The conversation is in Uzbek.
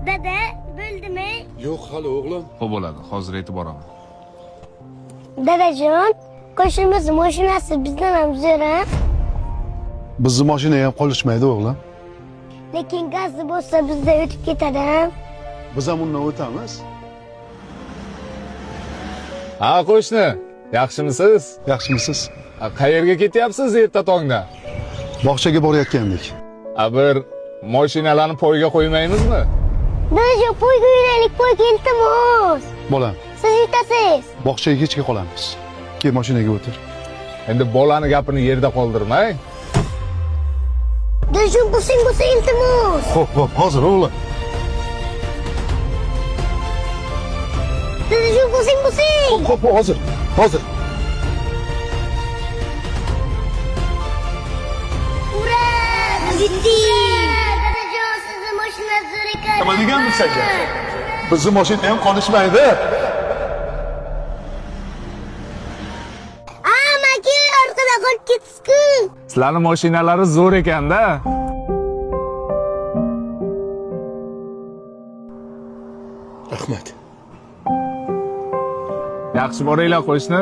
Dada, bo'ldimi? Yo'q, hali o'g'lim. Xo'p bo'ladi, hozir aytib boraman. Dadajon, qo'shnimiz mashinasi bizdan ham zo'r. Bizni mashina ham qolishmaydi o'g'lim. Lekin gazi bo'lsa bizda o'tib ketadi. Biz ham undan o'tamiz. Ha qo'shni, yaxshimisiz? Yaxshimisiz? Qayerga ketyapsiz erta tongda? Bog'chaga borayotgandik. Bir mashinalarni poyga qo'ymaymizmi? Dadajon, poyga yuraylik, poyga iltimos. Bolam, Siz yetasiz. bog'chaga kechga qolamiz. Kel mashinaga o'tir. Endi bolani gapini yerda qoldirmang. Dadajon, bo'lsa iltimos. Xo'p, hozir o'g'lim. Dadajon, bo'lsa. Xo'p, hozir. Ura! Yetdik! Dadajon, sizni mashina zo'r ekan. Nima deganmiz senga? Bizni mashina ham qolishmaydi. Maka orqada qolib ketdingiz-ku. Sizlarning mashinalaringiz zo'r ekan-da. Rahmat. Yaxshi boringlar qo'shni.